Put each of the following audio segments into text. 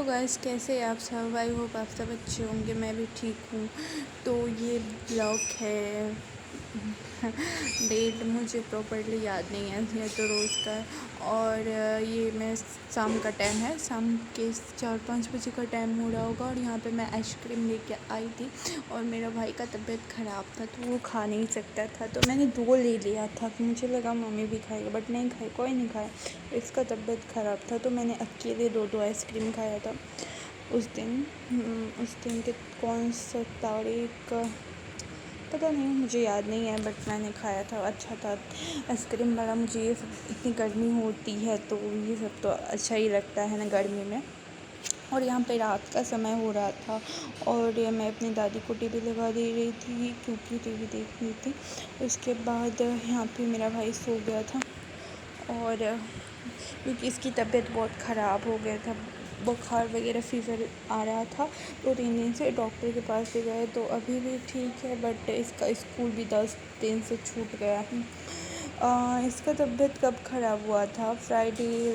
Guys, कैसे हैं आप सब? आई होप आप सब अच्छे होंगे। मैं भी ठीक हूँ। तो ये ब्लॉग है डेट मुझे प्रॉपर्ली याद नहीं है, ये तो रोज़ का है। और ये मैं शाम का टाइम है, शाम के 4-5 बजे का टाइम हो रहा होगा। और यहाँ पे मैं आइसक्रीम लेके आई थी और मेरा भाई का तबीयत ख़राब था तो वो खा नहीं सकता था, तो मैंने 2 ले लिया था। मुझे लगा मम्मी भी खाएगा, बट नहीं खाई, कोई नहीं खाया। इसका तबीयत ख़राब था तो मैंने अकेले 2 आइसक्रीम खाया था उस दिन। उस दिन के कौन सा तारीख का पता नहीं, मुझे याद नहीं है, बट मैंने खाया था, अच्छा था आइसक्रीम वाला। मुझे ये सब, इतनी गर्मी होती है तो ये सब तो अच्छा ही लगता है ना गर्मी में। और यहाँ पे रात का समय हो रहा था और मैं अपनी दादी को टीवी लगा दे रही थी क्योंकि टीवी देख रही थी। उसके बाद यहाँ पे मेरा भाई सो गया था और क्योंकि इसकी तबीयत बहुत ख़राब हो गया था, बुखार वगैरह फ़ीवर आ रहा था। 2-3 दिन से डॉक्टर के पास ले गए तो अभी भी ठीक है, बट इसका स्कूल भी 10 दिन से छूट गया है। इसका तबीयत कब ख़राब हुआ था?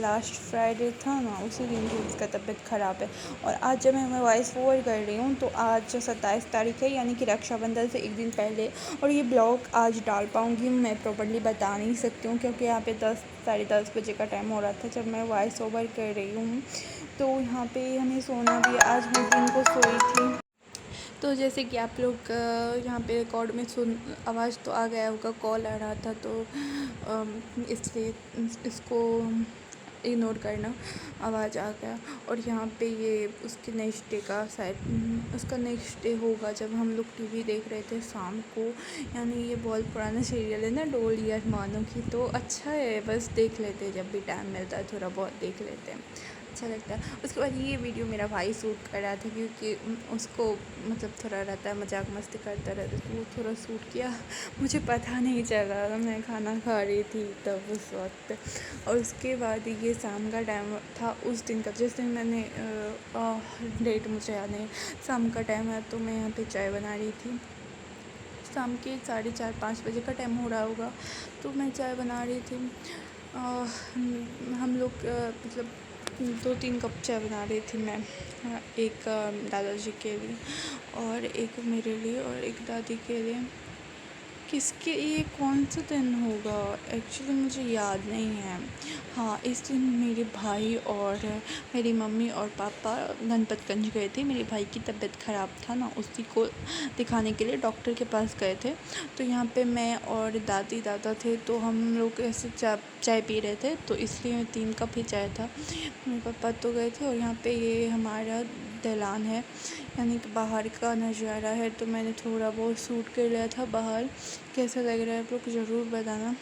लास्ट फ्राइडे था ना, उसी दिन से इसका तबीयत ख़राब है। और आज जब मैं वॉइस ओवर कर रही हूँ तो आज 27 तारीख है, यानी कि रक्षाबंधन से एक दिन पहले। और ये ब्लॉग आज डाल पाऊँगी मैं प्रॉपर्ली बता नहीं सकती हूँ क्योंकि यहाँ पे 10-10:30 बजे का टाइम हो रहा था जब मैं वॉइस ओवर कर रही हूँ। तो यहाँ पे हमें सोना भी, आज मैं दिन को सोई थी। तो जैसे कि आप लोग यहाँ पे रिकॉर्ड में सुन, आवाज़ तो आ गया होगा, कॉल आ रहा था तो इसलिए इसको इग्नोर करना, आवाज़ आ गया। और यहाँ पे ये उसके नेक्स्ट डे का शायद उसका नेक्स्ट डे होगा जब हम लोग टीवी देख रहे थे शाम को। यानी ये बहुत पुराना सीरियल है ना, डोली अरमानों की, तो अच्छा है, बस देख लेते हैं जब भी टाइम मिलता है, थोड़ा बहुत देख लेते हैं, अच्छा लगता है। उसके बाद ये वीडियो मेरा भाई शूट कर रहा था क्योंकि उसको मतलब थोड़ा रहता है, मजाक मस्ती करता रहता है, तो वो थोड़ा शूट किया। मुझे पता नहीं चला, मैं खाना खा रही थी तब उस वक्त। और उसके बाद ये शाम का टाइम था उस दिन का, जिस दिन मैंने डेट मुझे याद नहीं, शाम का टाइम है। तो मैं यहाँ पे चाय बना रही थी, शाम के 4:30-5 बजे का टाइम हो रहा होगा। तो मैं चाय बना रही थी। हम लोग मतलब 2-3 कप चाय बना रही थी मैं, एक दादाजी के लिए और एक मेरे लिए और एक दादी के लिए। किसके, ये कौन सा दिन होगा एक्चुअली मुझे याद नहीं है। हाँ, इस दिन मेरे भाई और मेरी मम्मी और पापा गणपतगंज गए थे। मेरे भाई की तबीयत ख़राब था ना, उसी को दिखाने के लिए डॉक्टर के पास गए थे। तो यहाँ पे मैं और दादी दादा थे, तो हम लोग ऐसे चाय पी रहे थे, तो इसलिए 3 कप ही चाय था। मेरे पापा तो गए थे और यहाँ पे ये हमारा दैलान है, यानी कि बाहर का नज़ारा है। तो मैंने थोड़ा बहुत शूट कर लिया था बाहर। कैसा लग रहा है आप लोग ज़रूर बताना।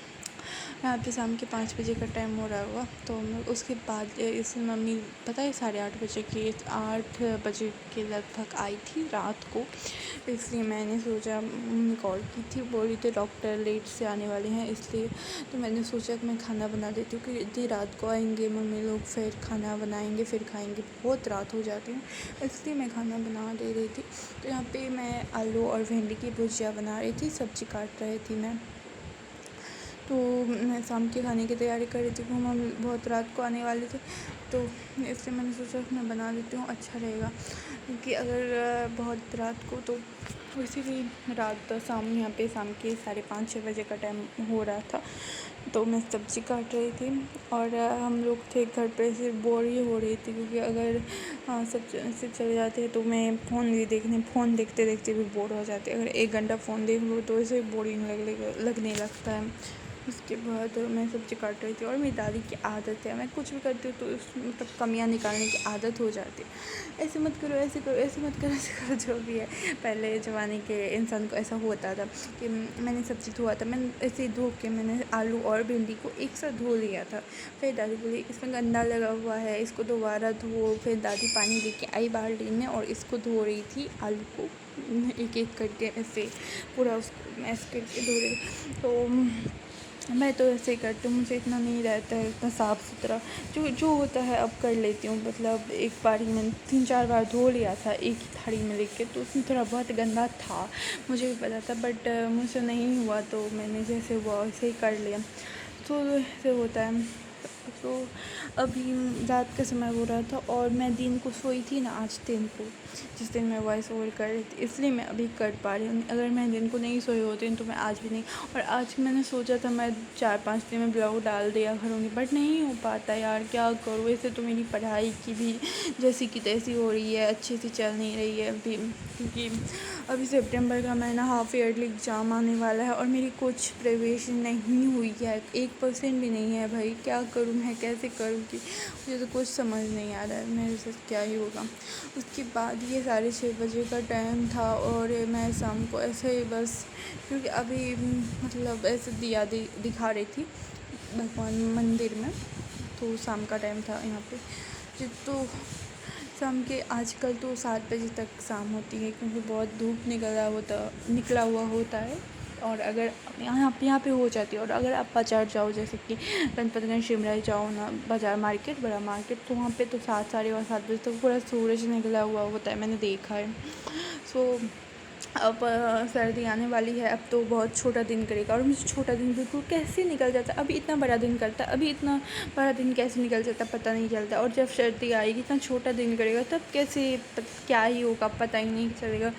यहाँ पे शाम के 5 बजे का टाइम हो रहा होगा। तो उसके बाद इस मम्मी पता है 8:30 बजे की, 8 बजे के लगभग आई थी रात को। इसलिए मैंने सोचा, कॉल की थी, बोल रही थी डॉक्टर लेट से आने वाले हैं, इसलिए तो मैंने सोचा कि मैं खाना बना देती हूँ क्योंकि इतनी रात को आएंगे मम्मी लोग, फिर खाना बनाएंगे फिर खाएंगे, बहुत रात हो जाती है, इसलिए मैं खाना बना दे रही थी। तो यहाँ पे मैं आलू और भिंडी की भुजिया बना रही थी, सब्ज़ी काट रही थी मैं। तो मैं शाम के खाने की तैयारी कर रही थी, हम बहुत रात को आने वाले थे, तो इसलिए मैंने सोचा कि मैं बना देती हूँ, अच्छा रहेगा। क्योंकि अगर बहुत रात को, तो वैसे भी रात शाम यहाँ पे शाम के 5:30-6 बजे का टाइम हो रहा था। तो मैं सब्ज़ी काट रही थी और हम लोग थे घर पे, सिर्फ बोर ही हो रही थी क्योंकि अगर सब से चले जाते हैं तो मैं फ़ोन देखते देखते भी बोर हो जाती है। अगर 1 घंटा फ़ोन देख लूँ तो ऐसे बोरिंग लगने लगता है। उसके बाद मैं सब्ज़ी काट रही थी और मेरी दादी की आदत है, मैं कुछ भी करती हूँ तो मतलब कमियाँ निकालने की आदत हो जाती है। ऐसे मत करो, ऐसे करो, ऐसे मत करो, ऐसे करो, जो भी है। पहले ज़माने के इंसान को ऐसा होता था कि मैंने सब्ज़ी धोआ था, मैंने ऐसे धो के मैंने आलू और भिंडी को एक साथ धो लिया था। फिर दादी बोली इसमें गंदा लगा हुआ है, इसको दोबारा धो। फिर दादी पानी लेके आई बाल्टी में और इसको धो रही थी, आलू को एक एक करके ऐसे पूरा उसको मैश करके धो रही थी। तो मैं तो ऐसे ही करती हूँ, मुझे इतना नहीं रहता है, इतना साफ़ सुथरा जो होता है अब कर लेती हूँ। मतलब एक बार ही मैंने 3-4 बार धो लिया था एक ही थाली में लेके, तो उसमें थोड़ा बहुत गंदा था, मुझे भी पता था, बट मुझसे नहीं हुआ तो मैंने जैसे हुआ वैसे ही कर लिया। तो ऐसे होता है। तो अभी रात का समय हो रहा था और मैं दिन को सोई थी ना, आज दिन को, जिस दिन मैं वॉइस ओवर कर रही थी, इसलिए मैं अभी कर पा रही हूँ। अगर मैं दिन को नहीं सोई होती तो मैं आज भी नहीं। और आज मैंने सोचा था मैं 4-5 दिन में ब्लॉग डाल दिया करूँगी, बट नहीं हो पाता यार, क्या करूँ। वैसे तो मेरी पढ़ाई की भी जैसी की तैसी हो रही है, अच्छे से चल नहीं रही है अभी, क्योंकि अभी सितंबर का महीना, हाफ ईयरली एग्ज़ाम आने वाला है और मेरी कुछ प्रिपरेशन नहीं हुई है, 1% भी नहीं है भाई। क्या करूँ मैं, कैसे करूँ कि मुझे तो कुछ समझ नहीं आ रहा है मेरे साथ क्या ही होगा। उसके बाद ये 6:30 बजे का टाइम था और मैं शाम को ऐसे ही बस, क्योंकि अभी मतलब ऐसे दिया दिखा रही थी भगवान मंदिर में, तो शाम का टाइम था यहाँ पे। तो शाम के आजकल तो 7 बजे तक शाम होती है, क्योंकि बहुत धूप निकला हुआ होता है। और अगर यहाँ पे हो जाती है, और अगर आप बाज़ार जाओ, जैसे कि गणपतिगंज शिमला जाओ ना, बाज़ार मार्केट, बड़ा मार्केट, तो वहाँ पे तो 7 साढ़े 7 बजे तक पूरा सूरज निकला हुआ होता है, मैंने देखा है। सो अब सर्दी आने वाली है, अब तो बहुत छोटा दिन करेगा, और मुझे छोटा दिन बिल्कुल कैसे निकल जाता है। अभी इतना बड़ा दिन करता है, अभी इतना बड़ा दिन कैसे निकल जाता है पता नहीं चलता। और जब सर्दी आएगी, इतना छोटा दिन करेगा, तब कैसे क्या ही होगा पता ही नहीं चलेगा।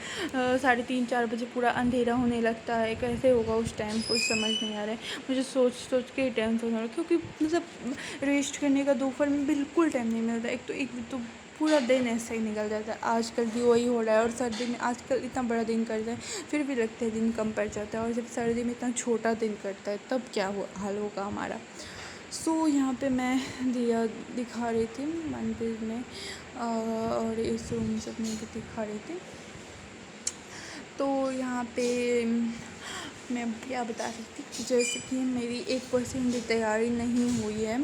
3:30-4 बजे पूरा अंधेरा होने लगता है, कैसे होगा उस टाइम, कुछ समझ नहीं आ रहा है मुझे। सोच के ही टेंशन हो रहा है, क्योंकि मतलब रेस्ट करने का दोपहर में बिल्कुल टाइम नहीं मिलता। एक तो पूरा दिन ऐसे ही निकल जाता है। आजकल भी वही हो रहा है, और सर्दी में आजकल इतना बड़ा दिन करता है, फिर भी लगता है दिन कम पड़ जाता है, और जब सर्दी में इतना छोटा दिन करता है तब क्या हाल होगा हमारा। सो यहाँ पे मैं दिया दिखा रही थी मंदिर में, और इस रूम सब में भी दिखा रही थी। तो यहाँ पे मैं क्या बता रही थी, जैसे कि मेरी 1% भी तैयारी नहीं हुई है,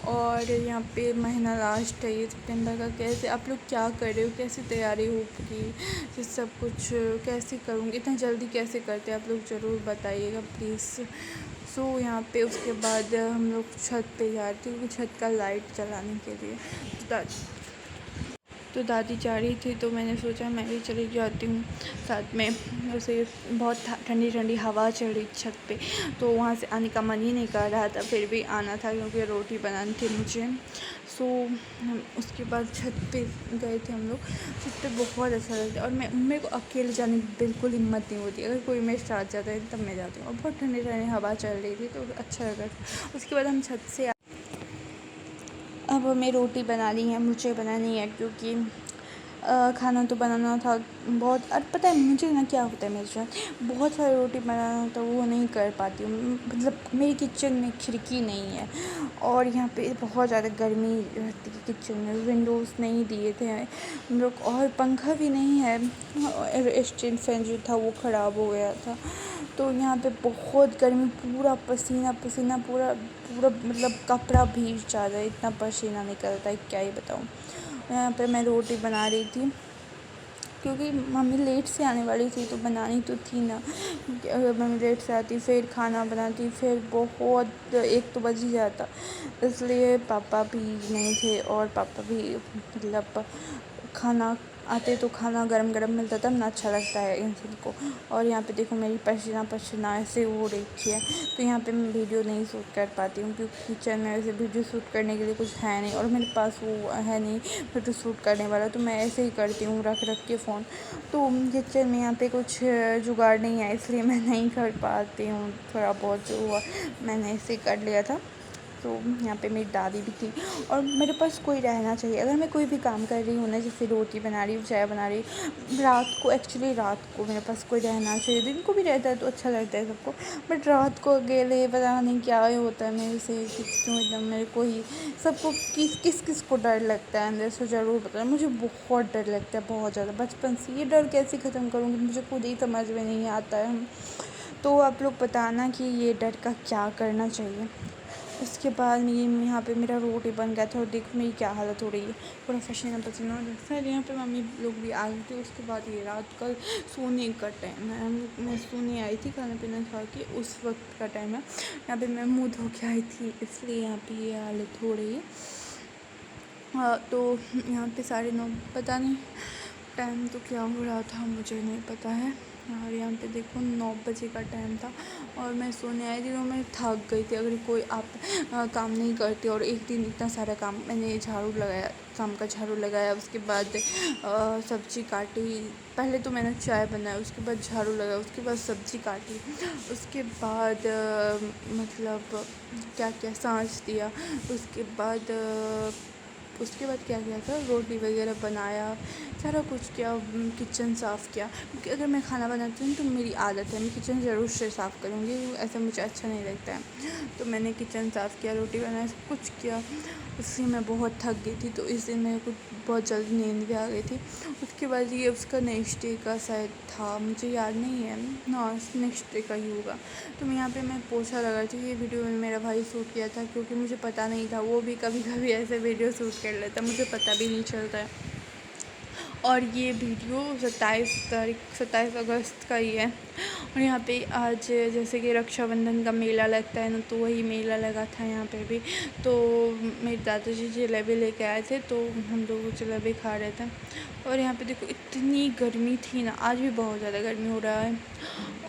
और यहाँ पे महीना लास्ट है ये सितंबर का। कैसे आप लोग क्या कर रहे हो, कैसी तैयारी होगी, ये सब कुछ कैसे करूँगी, इतना जल्दी कैसे करते हैं आप लोग, ज़रूर बताइएगा प्लीज़। सो यहाँ पे उसके बाद हम लोग छत पे जा रहे थे, क्योंकि छत का लाइट जलाने के लिए तो दादी जा रही थी, तो मैंने सोचा मैं भी चली जाती हूँ साथ में। वैसे बहुत ठंडी ठंडी हवा चल रही छत पे, तो वहाँ से आने का मन ही नहीं कर रहा था, फिर भी आना था क्योंकि रोटी बनानी थी मुझे। सो उसके बाद छत पे गए थे हम लोग। छत पे बहुत अच्छा लगता है, और मेरे को अकेले जाने की बिल्कुल हिम्मत नहीं होती। अगर कोई मेरे साथ जाता है तब मैं जाती हूँ, और बहुत ठंडी ठंडी हवा चल रही थी तो अच्छा लगा। उसके बाद हम छत से अब हमें रोटी बनानी है, मुझे बनानी है, क्योंकि खाना तो बनाना था बहुत। और पता है मुझे ना क्या होता है मेरे साथ, बहुत सारी रोटी बनाना होता है, वो नहीं कर पाती हूँ। मतलब मेरी किचन में खिड़की नहीं है, और यहाँ पे बहुत ज़्यादा गर्मी रहती है किचन में, विंडोज़ नहीं दिए थे हम लोग, और पंखा भी नहीं है, और स्टैंड फैन जो था वो ख़राब हो गया था। तो यहाँ पे बहुत गर्मी, पूरा पसीना पसीना, पूरा पूरा मतलब कपड़ा भीग जाता है, इतना पसीना निकलता है, क्या ही बताऊँ। यहाँ पे मैं रोटी बना रही थी, क्योंकि मम्मी लेट से आने वाली थी, तो बनानी तो थी ना। अगर मम्मी लेट से आती, फिर खाना बनाती, फिर बहुत 1 तो बज ही जाता। इसलिए पापा भी नहीं थे, और पापा भी मतलब खाना आते तो खाना गरम गरम मिलता तब ना अच्छा लगता है इन सबको। और यहाँ पे देखो मेरी पसीना पसीना ऐसे हो रखी है, तो यहाँ पे मैं वीडियो नहीं शूट कर पाती हूँ, क्योंकि किचन में ऐसे वीडियो शूट करने के लिए कुछ है नहीं, और मेरे पास वो है नहीं वीडियो शूट करने वाला, तो मैं ऐसे ही करती हूँ रख के फ़ोन। तो किचन में यहाँ पे कुछ जुगाड़ नहीं है, इसलिए मैं नहीं कर पाती हूँ। थोड़ा बहुत जो हुआ मैंने ऐसे कर लिया था। तो यहाँ पे मेरी दादी भी थी, और मेरे पास कोई रहना चाहिए। अगर मैं कोई भी काम कर रही हूँ ना, जैसे रोटी बना रही हूँ, चाय बना रही हूँ, रात को मेरे पास कोई रहना चाहिए। दिन को भी रहता है तो अच्छा लगता है सबको, बट रात को अकेले पता नहीं क्या ही होता है मेरे से, क्यों एकदम मेरे को ही सबको किस को डर लगता है अंदर से, ज़रूर बताना। मुझे बहुत डर लगता है, बहुत ज़्यादा, बचपन से। ये डर कैसे ख़त्म करूँगी मुझे खुद ही समझ में नहीं आता है। तो आप लोग बताना कि ये डर का क्या करना चाहिए। उसके बाद यहाँ पे मेरा रोटी बन गया था, और देखो मेरी क्या हालत हो रही है, पूरा पसीना पसीना हो रहा है। फिर यहाँ पे मम्मी लोग भी आ गए थे। उसके बाद ये रात का सोने का टाइम है, मैं सोने आई थी खाना पीना खा के, उस वक्त का टाइम है। यहाँ पे मैं मुँह धो के आई थी, इसलिए यहाँ पे ये हालत हो रही है। हाँ, तो यहाँ पे 9:30, पता नहीं टाइम तो क्या हो रहा था मुझे नहीं पता है। और यहाँ पे देखो 9 बजे का टाइम था, और मैं सोने आई थी, तो मैं थक गई थी। अगर कोई आप काम नहीं करती। और एक दिन इतना सारा काम, मैंने झाड़ू लगाया, शाम का झाड़ू लगाया, उसके बाद सब्ज़ी काटी। पहले तो मैंने चाय बनाया, उसके बाद झाड़ू लगाया, उसके बाद सब्ज़ी काटी, उसके बाद मतलब क्या क्या सांस दिया, उसके बाद क्या किया था, रोटी वगैरह बनाया, सारा कुछ किया, किचन साफ़ किया। क्योंकि अगर मैं खाना बनाती हूँ तो मेरी आदत है, मैं किचन ज़रूर से साफ़ करूँगी, ऐसा मुझे अच्छा नहीं लगता है। तो मैंने किचन साफ़ किया, रोटी बनाया, सब कुछ किया। उससे मैं बहुत थक गई थी, तो इस दिन मेरे को बहुत जल्दी नींद भी आ गई थी। उसके बाद ये उसका नेक्स्ट डे का शायद था, मुझे याद नहीं है, हाँ नेक्स्ट डे का ही होगा। तो मैं पोछा लगा रही थी। ये वीडियो में मेरा भाई शूट किया था, क्योंकि मुझे पता नहीं था, वो भी कभी कभी ऐसे वीडियो शूट कर लेता, मुझे पता भी नहीं चलता है। और ये वीडियो 27 अगस्त का ही है। और यहाँ पे आज जैसे कि रक्षाबंधन का मेला लगता है ना, तो वही मेला लगा था यहाँ पे भी। तो मेरे दादाजी जलेबी लेके आए थे, तो हम लोग जलेबी खा रहे थे। और यहाँ पे देखो इतनी गर्मी थी ना, आज भी बहुत ज़्यादा गर्मी हो रहा है।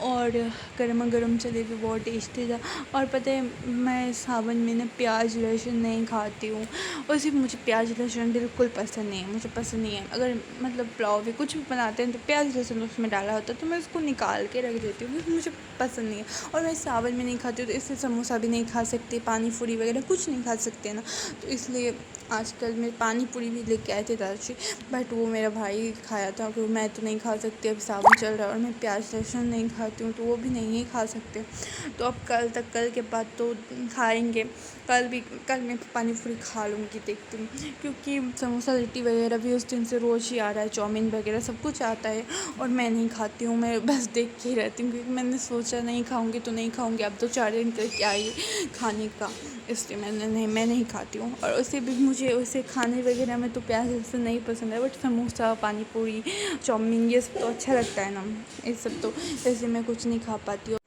और गर्मा गर्म जलेबी बहुत टेस्टी था। और पता है, मैं सावन में ना प्याज लहसुन नहीं खाती हूँ, और सिर्फ मुझे प्याज लहसुन बिल्कुल पसंद नहीं है, मुझे पसंद नहीं है। अगर मतलब पुलाव भी कुछ भी बनाते हैं तो प्याज लहसुन उसमें डाला होता है, तो मैं उसको निकाल के रख देती हूँ, क्योंकि मुझे पसंद नहीं है। और मैं सावन में नहीं खाती हूँ, तो इसलिए समोसा भी नहीं खा सकते, पानी पूरी वगैरह कुछ नहीं खा सकते ना। तो इसलिए आजकल मैं पानी पूरी भी लेके आए थे दादाजी, बट वो मेरा भाई खाया था, क्योंकि मैं तो नहीं खा सकती, अब सावन चल रहा है और मैं प्याज लहसुन नहीं खाती हूँ, तो वो भी नहीं खा सकते। तो अब कल के बाद तो खाएंगे। कल मैं पानी पूरी खा लूँगी, देखती हूँ, क्योंकि समोसा लिट्टी वगैरह भी उस दिन से रोज़ ही आ रहा है, चाउमीन वगैरह सब कुछ आता है, और मैं नहीं खाती हूँ, मैं बस देख के ही रहती हूँ, क्योंकि मैंने सोचा नहीं खाऊंगी तो नहीं खाऊंगी, अब तो 4 दिन करके आई खाने का, इसलिए मैं नहीं खाती हूँ। और उसे भी मुझे उसे खाने वगैरह में तो प्याज लहसुन नहीं पसंद है, बट समोसा पानी पूरी चाउमीन ये सब तो अच्छा लगता है ना, ये सब तो ऐसे मैं कुछ नहीं खा पाती हूँ।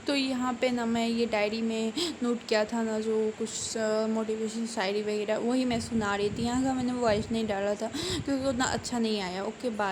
तो यहाँ पे ना मैं ये डायरी में नोट किया था ना, जो कुछ मोटिवेशन शायरी वगैरह, वही मैं सुना रही थी। यहाँ का मैंने वॉइस नहीं डाला था, क्योंकि उतना अच्छा नहीं आया। Okay bye.